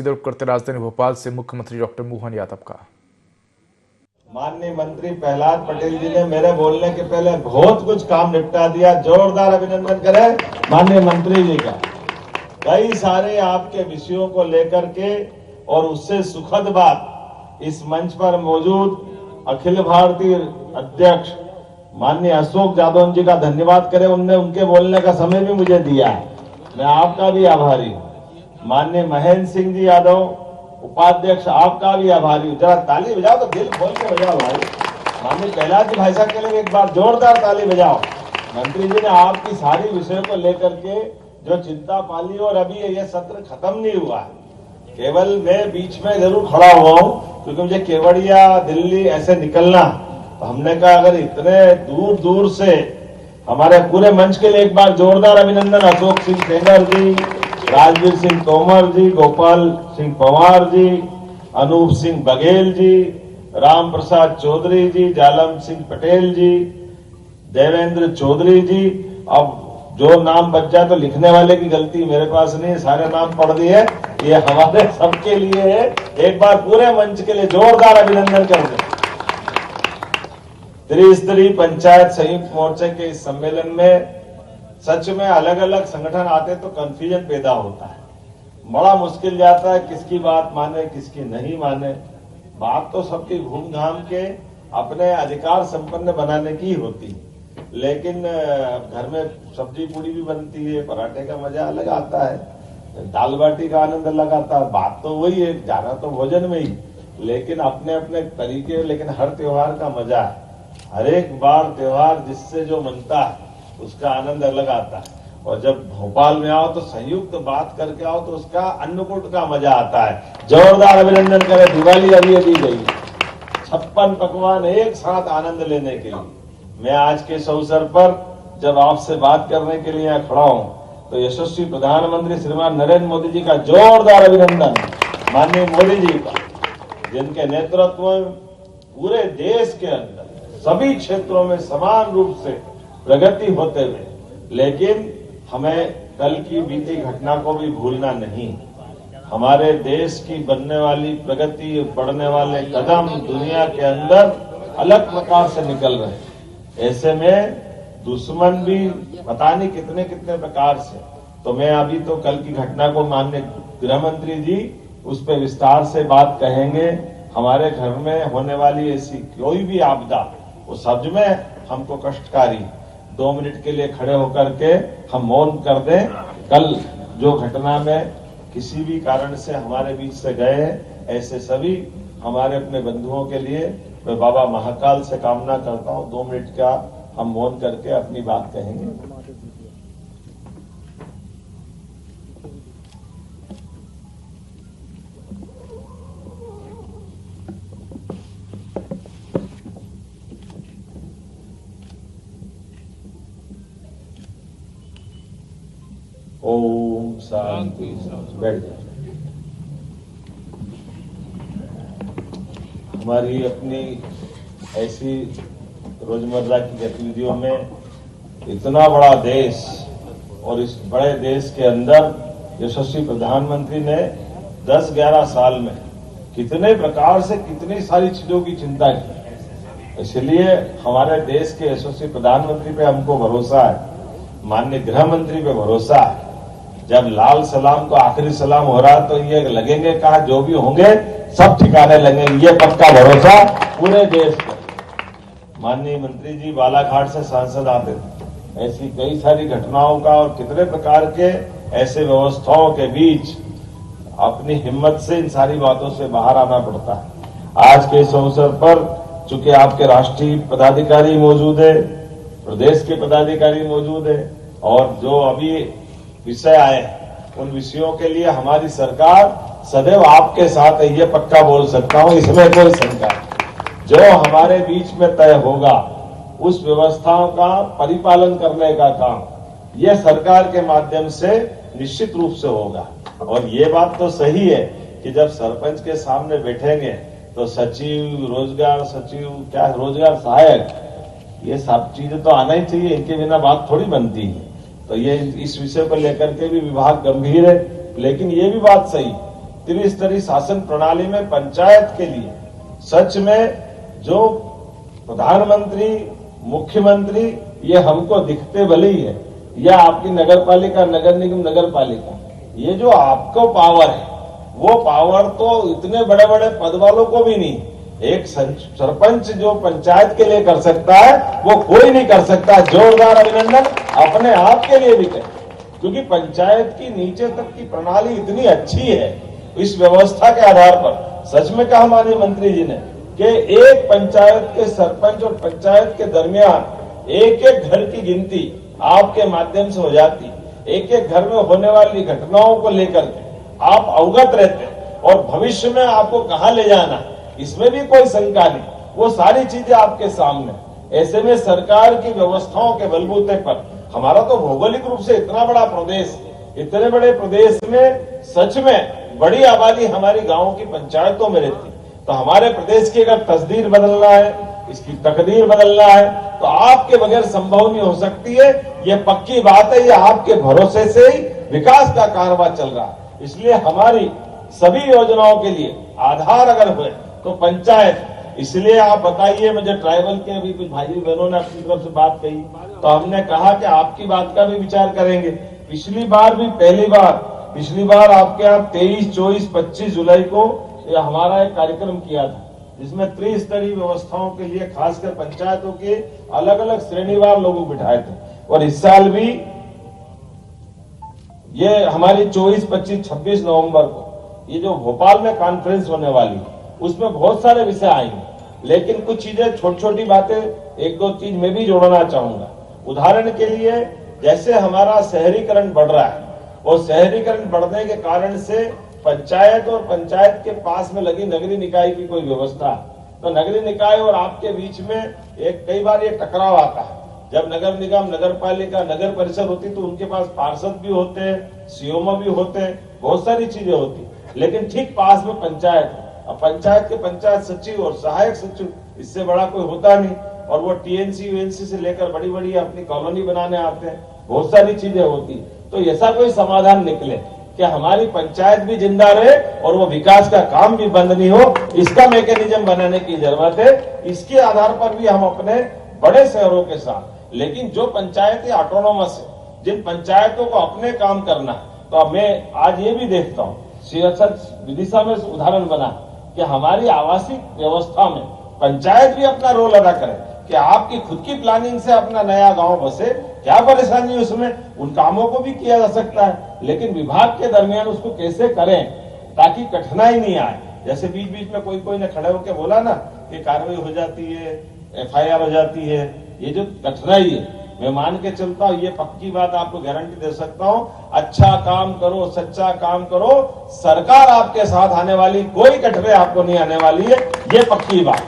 रुख करते राजधानी भोपाल से मुख्यमंत्री डॉक्टर मोहन यादव का। माननीय मंत्री प्रहलाद पटेल जी ने मेरे बोलने के पहले बहुत कुछ काम निपटा दिया। जोरदार अभिनंदन करें माननीय मंत्री जी का। कई सारे आपके विषयों को लेकर के और उससे सुखद बात इस मंच पर मौजूद अखिल भारतीय अध्यक्ष माननीय अशोक यादव जी का धन्यवाद करें। उनने उनके बोलने का समय भी मुझे दिया। मैं आपका भी आभारी हूँ। माननीय महेंद्र सिंह जी यादव उपाध्यक्ष, आपका भी आभारी हूँ। जरा ताली बजाओ तो दिल खोल के बजाओ भाई। माननीय प्रहलाद जी भाई साहब के लिए एक बार जोरदार ताली बजाओ। मंत्री जी ने आपकी सारी विषयों को लेकर के जो चिंता पाली और अभी ये सत्र खत्म नहीं हुआ है। केवल मैं बीच में जरूर खड़ा हुआ हूँ क्योंकि मुझे केवड़िया दिल्ली ऐसे निकलना, तो हमने कहा अगर इतने दूर दूर से हमारे पूरे मंच के लिए एक बार जोरदार अभिनंदन। अशोक सिंह सेंगर जी, राजवीर सिंह तोमर जी, गोपाल सिंह पंवार जी, अनूप सिंह बघेल जी, राम प्रसाद चौधरी जी, जालम सिंह पटेल जी, देवेंद्र चौधरी जी। अब जो नाम बच जाए तो लिखने वाले की गलती मेरे पास नहीं है, सारे नाम पढ़ दिए। ये हमारे सबके लिए है। एक बार पूरे मंच के लिए जोरदार अभिनंदन कर दें। त्रिस्तरीय पंचायत संयुक्त मोर्चे के इस सम्मेलन में सच में अलग अलग संगठन आते तो कंफ्यूजन पैदा होता है। बड़ा मुश्किल जाता है किसकी बात माने किसकी नहीं माने। बात तो सबकी घूम घाम के अपने अधिकार संपन्न बनाने की होती है, लेकिन घर में सब्जी पूड़ी भी बनती है, पराठे का मजा अलग आता है, दाल बाटी का आनंद अलग आता है। बात तो वही है, जाना तो भोजन में ही, लेकिन अपने अपने तरीके। लेकिन हर त्योहार का मजा है। हर एक बार त्योहार जिससे जो मनता है उसका आनंद अलग आता है। और जब भोपाल में आओ तो संयुक्त बात करके आओ तो उसका अन्नकूट का मजा आता है। जोरदार अभिनंदन करें। दिवाली अभी दी गई, 56 पकवान एक साथ आनंद लेने के लिए। मैं आज के इस अवसर पर जब आपसे बात करने के लिए यहाँ खड़ा हूं तो यशस्वी प्रधानमंत्री श्रीमान नरेंद्र मोदी जी का जोरदार अभिनंदन। माननीय मोदी जी का, जिनके नेतृत्व में पूरे देश के अंदर सभी क्षेत्रों में समान रूप से प्रगति होते हुए, लेकिन हमें कल की बीती घटना को भी भूलना नहीं। हमारे देश की बनने वाली प्रगति, बढ़ने वाले कदम दुनिया के अंदर अलग प्रकार से निकल रहे हैं। ऐसे में दुश्मन भी पता नहीं कितने कितने प्रकार से। तो मैं अभी तो कल की घटना को माननीय गृह मंत्री जी उस पर विस्तार से बात कहेंगे। हमारे घर में होने वाली ऐसी कोई भी आपदा वो सच में हमको कष्टकारी। 2 मिनट के लिए खड़े होकर के हम मौन कर दें। कल जो घटना में किसी भी कारण से हमारे बीच से गए, ऐसे सभी हमारे अपने बंधुओं के लिए मैं बाबा महाकाल से कामना करता हूं 2 मिनट का हम मौन करके अपनी बात कहेंगे। ओम शांति। बैठ जाए। हमारी अपनी ऐसी रोजमर्रा की गतिविधियों में इतना बड़ा देश और इस बड़े देश के अंदर यशस्वी प्रधानमंत्री ने 10-11 साल में कितने प्रकार से कितनी सारी चीजों की चिंता की। इसलिए हमारे देश के यशस्वी प्रधानमंत्री पे हमको भरोसा है, माननीय गृह मंत्री पे भरोसा है। जब लाल सलाम को आखिरी सलाम हो रहा तो ये लगेंगे कहा जो भी होंगे सब ठिकाने लगेंगे, ये पक्का भरोसा पूरे देश को। माननीय मंत्री जी बालाघाट से सांसद आते थे। ऐसी कई सारी घटनाओं का और कितने प्रकार के ऐसे व्यवस्थाओं के बीच अपनी हिम्मत से इन सारी बातों से बाहर आना पड़ता है। आज के इस अवसर पर चूंकि आपके राष्ट्रीय पदाधिकारी मौजूद है, प्रदेश के पदाधिकारी मौजूद है, और जो अभी विषय आए उन विषयों के लिए हमारी सरकार सदैव आपके साथ है, ये पक्का बोल सकता हूं, इसमें कोई शंका नहीं। जो हमारे बीच में तय होगा उस व्यवस्थाओं का परिपालन करने का काम यह सरकार के माध्यम से निश्चित रूप से होगा। और ये बात तो सही है कि जब सरपंच के सामने बैठेंगे तो सचिव, रोजगार सचिव, क्या रोजगार सहायक, ये सब चीजें तो आना ही चाहिए। इनके बिना बात थोड़ी बनती है। तो ये इस विषय को लेकर के भी विभाग गंभीर है। लेकिन ये भी बात सही त्रिस्तरीय शासन प्रणाली में पंचायत के लिए सच में जो प्रधानमंत्री, मुख्यमंत्री ये हमको दिखते भले ही है, या आपकी नगर पालिका, नगर निगम, नगर पालिका, ये जो आपको पावर है वो पावर तो इतने बड़े बड़े पद वालों को भी नहीं। एक सरपंच जो पंचायत के लिए कर सकता है वो कोई नहीं कर सकता। जोरदार अभिनंदन अपने आप के लिए भी करें, क्योंकि पंचायत की नीचे तक की प्रणाली इतनी अच्छी है। इस व्यवस्था के आधार पर सच में कहा माननीय मंत्री जी ने कि एक पंचायत के सरपंच और पंचायत के दरमियान एक एक घर की गिनती आपके माध्यम से हो जाती। एक एक घर में होने वाली घटनाओं को लेकर के आप अवगत रहते हैं और भविष्य में आपको कहां ले जाना इसमें भी कोई शंका नहीं, वो सारी चीजें आपके सामने। ऐसे में सरकार की व्यवस्थाओं के बलबूते पर हमारा तो भौगोलिक रूप से इतना बड़ा प्रदेश, इतने बड़े प्रदेश में सच में बड़ी आबादी हमारी गांवों की पंचायतों में रहती, तो हमारे प्रदेश की अगर तस्दीर बदलना है, इसकी तकदीर बदलना है तो आपके बगैर संभव नहीं हो सकती है। ये पक्की बात है, ये आपके भरोसे से ही विकास का कारवां चल रहा है। इसलिए हमारी सभी योजनाओं के लिए आधार अगर हुए तो पंचायत। इसलिए आप बताइए, मुझे ट्राइबल के अभी कुछ भाई बहनों ने अपनी तरफ से बात कही, तो हमने कहा कि आपकी बात का भी विचार करेंगे। पिछली बार आपके यहाँ 23, 24, 25 जुलाई को हमारा एक कार्यक्रम किया था, जिसमें त्रिस्तरीय व्यवस्थाओं के लिए खासकर पंचायतों के अलग अलग श्रेणीवार लोगों को बिठाए थे। और इस साल भी ये हमारी 24, 25, 26 नवंबर को ये जो भोपाल में कॉन्फ्रेंस होने वाली है उसमें बहुत सारे विषय आएंगे, लेकिन कुछ चीजें छोटी छोटी बातें, एक दो चीज मैं भी जोड़ना चाहूंगा। उदाहरण के लिए जैसे हमारा शहरीकरण बढ़ रहा है और शहरीकरण बढ़ने के कारण से पंचायत और पंचायत के पास में लगी नगरीय निकाय की कोई व्यवस्था, तो नगरीय निकाय और आपके बीच में एक कई बार ये टकराव आता है। जब नगर निगम, नगर पालिका, नगर परिषद होती तो उनके पास पार्षद भी होते हैं, सीओमओ भी होते हैं, बहुत सारी चीजें होती, लेकिन ठीक पास में पंचायत, अब पंचायत के पंचायत सचिव और सहायक सचिव, इससे बड़ा कोई होता नहीं। और वो टीएनसी यूएनसी से लेकर बड़ी बड़ी अपनी कॉलोनी बनाने आते हैं, बहुत सारी चीजें होती। तो ऐसा कोई समाधान निकले कि हमारी पंचायत भी जिंदा रहे और वो विकास का काम भी बंद नहीं हो, इसका मैकेनिज्म बनाने की जरूरत है। इसके आधार पर भी हम अपने बड़े शहरों के साथ, लेकिन जो पंचायतें ऑटोनोमस है, जिन पंचायतों को अपने काम करना, तो मैं आज ये भी देखता हूँ विदिशा में उदाहरण बना कि हमारी आवासीय व्यवस्था में पंचायत भी अपना रोल अदा करे कि आपकी खुद की प्लानिंग से अपना नया गांव बसे, क्या परेशानी है उसमें, उन कामों को भी किया जा सकता है, लेकिन विभाग के दरमियान उसको कैसे करें ताकि कठिनाई नहीं आए। जैसे बीच बीच में कोई ने खड़े होकर बोला ना कि कार्रवाई हो जाती है, एफआईआर हो जाती है, ये जो कठिनाई है मैं मान के चलता हूँ, ये पक्की बात आपको गारंटी दे सकता हूँ। अच्छा काम करो, सच्चा काम करो, सरकार आपके साथ आने वाली, कोई कठिनाई आपको नहीं आने वाली है, ये पक्की बात।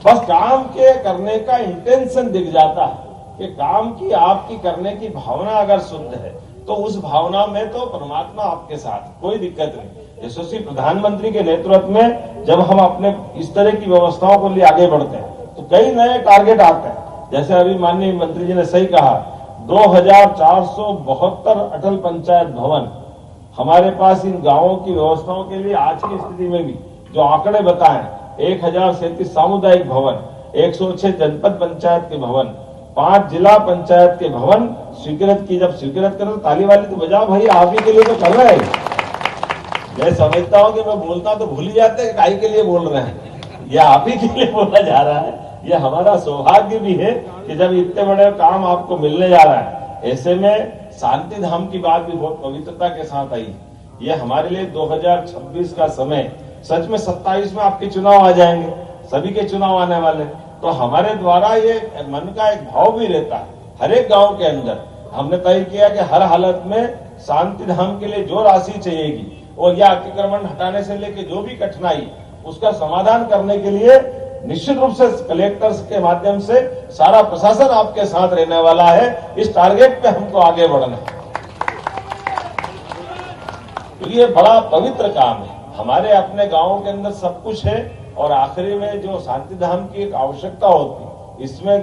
बस काम के करने का इंटेंशन दिख जाता है कि काम की आपकी करने की भावना अगर शुद्ध है तो उस भावना में तो परमात्मा आपके साथ, कोई दिक्कत नहीं। यशस्वी प्रधानमंत्री के नेतृत्व में जब हम अपने इस तरह की व्यवस्थाओं को लिए आगे बढ़ते हैं तो कई नए टारगेट आते हैं। जैसे अभी माननीय मंत्री जी ने सही कहा, 2472 अटल पंचायत भवन हमारे पास इन गांवों की व्यवस्थाओं के लिए आज की स्थिति में भी जो आंकड़े बताएं, 1037 सामुदायिक भवन, 106 जनपद पंचायत के भवन, 5 जिला पंचायत के भवन स्वीकृत की। जब स्वीकृत करो ताली वाली तो बजाओ भाई, आप ही के लिए तो कर रहे हैं। मैं समझता हूं कि मैं बोलता हूं तो भूल ही जाते हैं काहे के लिए बोल रहे हैं, यह आप ही के लिए बोला जा रहा है। यह हमारा सौभाग्य भी है कि जब इतने बड़े काम आपको मिलने जा रहा है। ऐसे में शांति धाम की बात भी बहुत पवित्रता के साथ आई। ये हमारे लिए 2026 का समय, सच में 27 में आपके चुनाव आ जाएंगे, सभी के चुनाव आने वाले, तो हमारे द्वारा ये मन का एक भाव भी रहता है हर एक गांव के अंदर। हमने तय किया कि हर हालत में शांति धाम के लिए जो राशि चाहिएगी और यह अतिक्रमण हटाने से लेकर जो भी कठिनाई, उसका समाधान करने के लिए निश्चित रूप से कलेक्टर्स के माध्यम से सारा प्रशासन आपके साथ रहने वाला है। इस टारगेट पे हमको आगे बढ़ना है, तो ये बड़ा पवित्र काम है। हमारे अपने गांवों के अंदर सब कुछ है और आखिरी में जो शांति धाम की एक आवश्यकता होती है, इसमें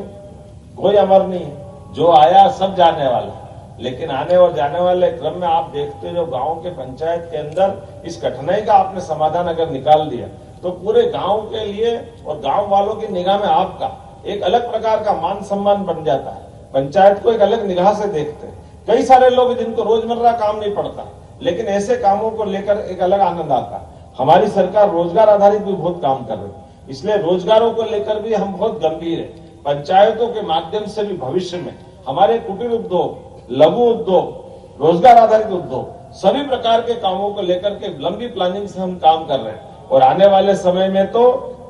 कोई अमर नहीं है, जो आया सब जाने वाला। लेकिन आने और जाने वाले क्रम में आप देखते हो जो गांव के पंचायत के अंदर इस कठिनाई का आपने समाधान अगर निकाल दिया तो पूरे गांव के लिए और गांव वालों की निगाह में आपका एक अलग प्रकार का मान सम्मान बन जाता है। पंचायत को एक अलग निगाह से देखते हैं। कई सारे लोग जिनको रोजमर्रा काम नहीं पड़ता, लेकिन ऐसे कामों को लेकर एक अलग आनंद आता है। हमारी सरकार रोजगार आधारित भी बहुत काम कर रही है, इसलिए रोजगारों को लेकर भी हम बहुत गंभीर है। पंचायतों के माध्यम से भी भविष्य में हमारे कुटीर उद्योग, लघु उद्योग, रोजगार आधारित उद्योग, सभी प्रकार के कामों को लेकर के लंबी प्लानिंग से हम काम कर रहे हैं। और आने वाले समय में तो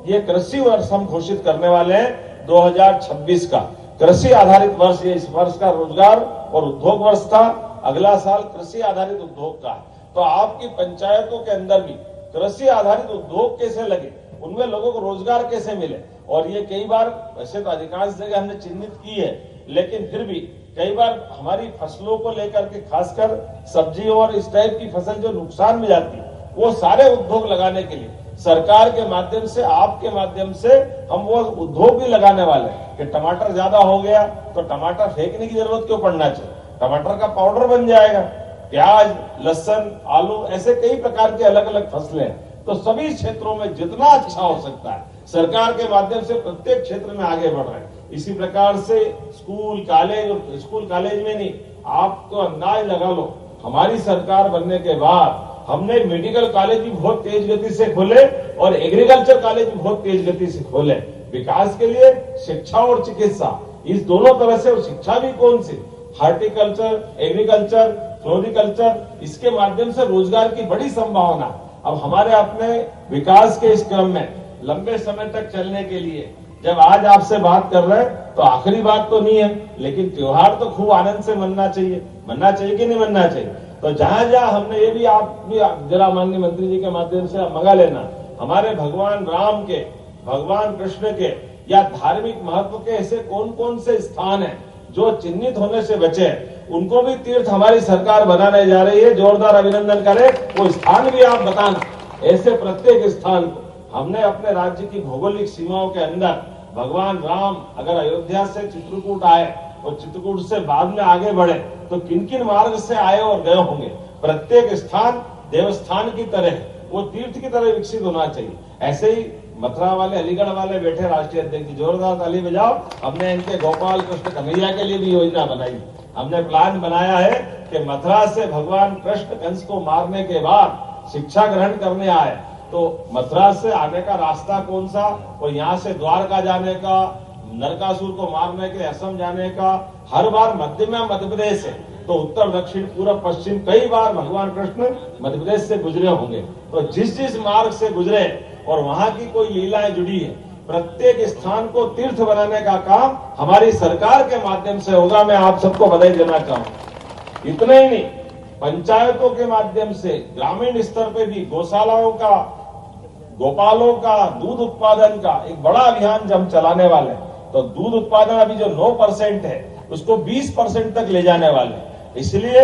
ये कृषि वर्ष हम घोषित करने वाले हैं 2026 का कृषि आधारित वर्ष। ये इस वर्ष का रोजगार और उद्योग वर्ष था, अगला साल कृषि आधारित उद्योग का। तो आपकी पंचायतों के अंदर भी कृषि आधारित उद्योग कैसे लगे, उनमें लोगों को रोजगार कैसे मिले। और ये कई बार, वैसे तो अधिकांश जगह हमने चिन्हित की है, लेकिन फिर भी कई बार हमारी फसलों को लेकर के, खासकर सब्जी और इस टाइप की फसल जो नुकसान में जाती है, वो सारे उद्योग लगाने के लिए सरकार के माध्यम से, आपके माध्यम से हम वो उद्योग भी लगाने वाले हैं कि टमाटर ज्यादा हो गया तो टमाटर फेंकने की जरूरत क्यों पड़ना चाहिए, टमाटर का पाउडर बन जाएगा। प्याज, लहसुन, आलू, ऐसे कई प्रकार के अलग अलग फसलें हैं। तो सभी क्षेत्रों में जितना अच्छा हो सकता है सरकार के माध्यम से प्रत्येक क्षेत्र में आगे बढ़ रहे हैं। इसी प्रकार से स्कूल कॉलेज में नहीं, आप तो अंदाज लगा लो, हमारी सरकार बनने के बाद हमने मेडिकल कॉलेज भी बहुत तेज गति से खोले और एग्रीकल्चर कॉलेज भी बहुत तेज गति से खोले। विकास के लिए शिक्षा और चिकित्सा, इस दोनों तरह से। और शिक्षा भी कौन सी, हार्टिकल्चर, एग्रीकल्चर, फ्लोरिकल्चर, इसके माध्यम से रोजगार की बड़ी संभावना। अब हमारे अपने विकास के इस क्रम में लंबे समय तक चलने के लिए जब आज आपसे बात कर रहे हैं तो आखिरी बात तो नहीं है, लेकिन त्योहार तो खूब आनंद से मनना चाहिए कि नहीं मनना चाहिए। तो जहां जहां हमने, ये भी आप भी जरा माननीय मंत्री जी के माध्यम से मंगा लेना, हमारे भगवान राम के, भगवान कृष्ण के या धार्मिक महत्व के ऐसे कौन कौन से स्थान हैं जो चिन्हित होने से बचे, उनको भी तीर्थ हमारी सरकार बनाने जा रही है। जोरदार अभिनंदन करें। वो स्थान भी आप बताना। ऐसे प्रत्येक स्थान को हमने अपने राज्य की भौगोलिक सीमाओं के अंदर, भगवान राम अगर अयोध्या से चित्रकूट आए और चित्रकूट से बाद में आगे बढ़े तो किन किन मार्ग से आए और गए होंगे, प्रत्येक स्थान देवस्थान की तरह, वो तीर्थ की तरह विकसित होना चाहिए। ऐसे ही मथुरा वाले, अलीगढ़ वाले बैठे राष्ट्रीय अध्यक्ष, जोरदार ताली बजाओ। हमने इनके गोपाल कृष्ण कन्हैया के लिए भी योजना बनाई। हमने प्लान बनाया है कि मथुरा से भगवान कृष्ण कंस को मारने के बाद शिक्षा ग्रहण करने आए, तो मथुरा से आने का रास्ता कौन सा, और यहाँ से द्वारका जाने का, नरकासुर को मारने के असम जाने का, हर बार मध्य में मध्य प्रदेश है तो उत्तर, दक्षिण, पूर्व, पश्चिम, कई बार भगवान कृष्ण मध्य प्रदेश से गुजरे होंगे। तो जिस जिस मार्ग से गुजरे और वहां की कोई लीलाएं जुड़ी है, प्रत्येक स्थान को तीर्थ बनाने का काम हमारी सरकार के माध्यम से होगा। मैं आप सबको बधाई देना चाहूंगा। इतना ही नहीं, पंचायतों के माध्यम से ग्रामीण स्तर पे भी गौशालाओं का, गोपालों का, दूध उत्पादन का एक बड़ा अभियान जब हम चलाने वाले हैं। तो दूध उत्पादन अभी जो 9% है उसको 20% तक ले जाने वाले हैं। इसलिए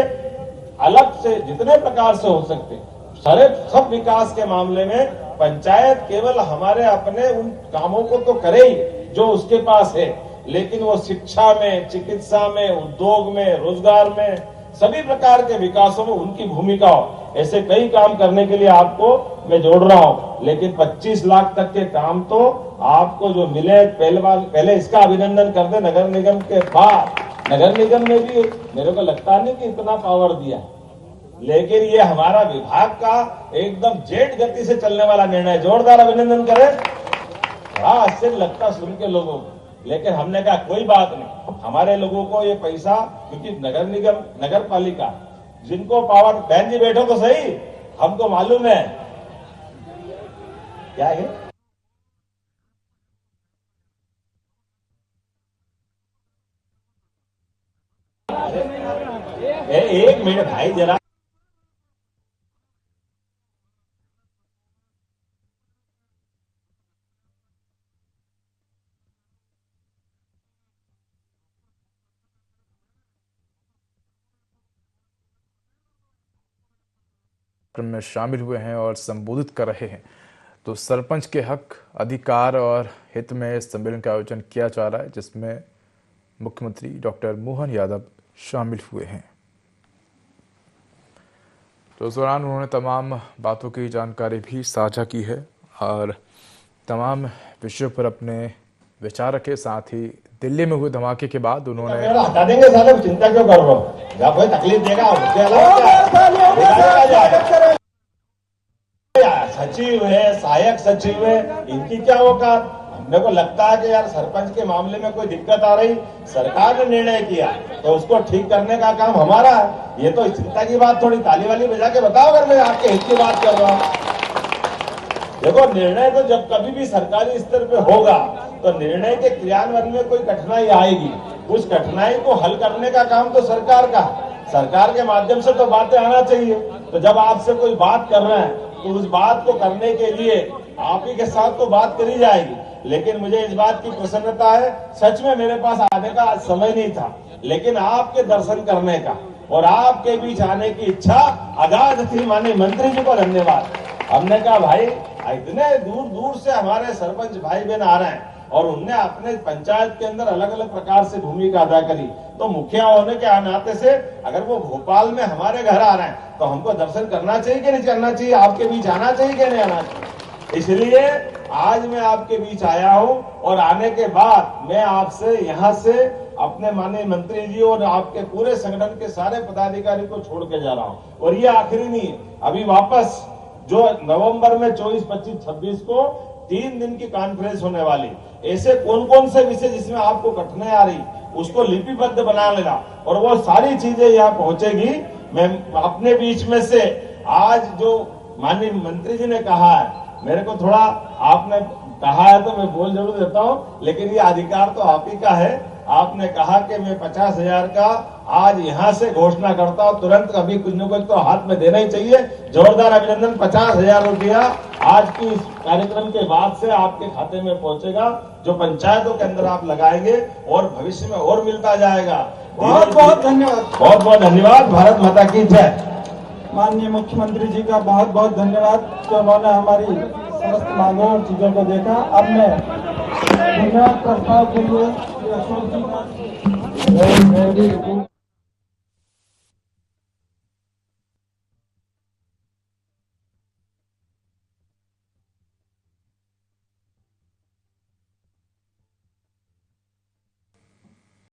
अलग से जितने प्रकार से हो सकते सारे सब विकास के मामले में पंचायत केवल हमारे अपने उन कामों को तो करे ही जो उसके पास है, लेकिन वो शिक्षा में, चिकित्सा में, उद्योग में, रोजगार में, सभी प्रकार के विकासों में उनकी भूमिका हो। ऐसे कई काम करने के लिए आपको मैं जोड़ रहा हूं। लेकिन 25 लाख तक के काम तो आपको जो मिले, पहले इसका अभिनंदन कर दे। नगर निगम के बाद नगर निगम ने भी, मेरे को लगता नहीं कि इतना पावर दिया, लेकिन ये हमारा विभाग का एकदम जेट गति से चलने वाला निर्णय। जोरदार अभिनंदन करें। बड़ा आश्चर्य लगता सुन के लोगों को, लेकिन हमने कहा कोई बात नहीं, हमारे लोगों को ये पैसा, क्योंकि नगर निगम, नगर पालिका जिनको पावर, बहन जी बैठो तो सही, हमको मालूम है क्या है। एक मिनट भाई जरा, में शामिल हुए हैं और संबोधित कर रहे हैं। तो सरपंच के हक, अधिकार और हित में इस सम्मेलन का आयोजन किया जा रहा है, जिसमें मुख्यमंत्री डॉक्टर मोहन यादव शामिल हुए हैं। तो इस दौरान उन्होंने तमाम बातों की जानकारी भी साझा की है और तमाम विषयों पर अपने विचार रखे। साथ ही दिल्ली में हुए धमाके के बाद उन्होंने हटा देंगे साले, चिंता क्यों कर रहे हो, जब कोई तकलीफ देगा उसके अलावा सचिव है, सहायक सचिव है, इनकी क्या औकात। मेरे को लगता है कि यार सरपंच के मामले में कोई दिक्कत आ रही, सरकार ने निर्णय किया तो उसको ठीक करने का काम हमारा है। ये तो चिंता की बात थोड़ी, ताली वाली बजा के बताओ अगर मैं आपके हित की बात कर रहा हूँ। देखो, निर्णय तो जब कभी भी सरकारी स्तर पे होगा तो निर्णय के क्रियान्वयन में कोई कठिनाई आएगी, उस कठिनाई को हल करने का काम तो सरकार का है। सरकार के माध्यम से तो बातें आना चाहिए। तो जब आपसे कोई बात कर रहे हैं तो उस बात को करने के लिए आप ही के साथ तो बात करी जाएगी। लेकिन मुझे इस बात की प्रसन्नता है, सच में मेरे पास आने का समय नहीं था, लेकिन आपके दर्शन करने का और आपके बीच आने की इच्छा अगाध थी। माननीय मंत्री जी को धन्यवाद। हमने कहा भाई इतने दूर दूर से हमारे सरपंच भाई बहन आ रहे हैं और उनने अपने पंचायत के अंदर अलग अलग प्रकार से भूमिका अदा करी, तो मुखिया होने के नाते से अगर वो भोपाल में हमारे घर आ रहे हैं तो हमको दर्शन करना चाहिए कि नहीं करना चाहिए, आपके बीच आना चाहिए कि नहीं आना चाहिए। इसलिए आज मैं आपके बीच आया हूं और आने के बाद मैं आपसे यहाँ से अपने माननीय मंत्री जी और आपके पूरे संगठन के सारे पदाधिकारी को छोड़ के जा रहा हूं। और ये आखिरी नहीं है, अभी वापस जो नवंबर में 24, 25, 26 को 3 दिन की कॉन्फ्रेंस होने वाली, ऐसे कौन कौन से विषय जिसमें आपको कठिनाई आ रही उसको लिपिबद्ध बना लेना और वो सारी चीजें यहाँ पहुंचेगी। मैं अपने बीच में से आज जो माननीय मंत्री जी ने कहा है, मेरे को थोड़ा आपने कहा है तो मैं बोल जरूर देता हूं, लेकिन ये अधिकार तो आप ही का है। आपने कहा कि मैं 50,000 का आज यहां से घोषणा करता हूं, तुरंत कभी कुछ न कुछ तो हाथ में देना ही चाहिए। जोरदार अभिनंदन। 50,000 रुपया आज की इस कार्यक्रम के बाद से आपके खाते में पहुंचेगा, जो पंचायतों के अंदर आप लगाएंगे और भविष्य में और मिलता जाएगा। बहुत बहुत धन्यवाद। बहुत बहुत धन्यवाद। भारत माता की जय। माननीय मुख्यमंत्री जी का बहुत बहुत धन्यवाद कि उन्होंने हमारी समस्त मांगों और चीजों को देखा। अब मैं धन्यवाद प्रस्ताव के लिए अशोक जी का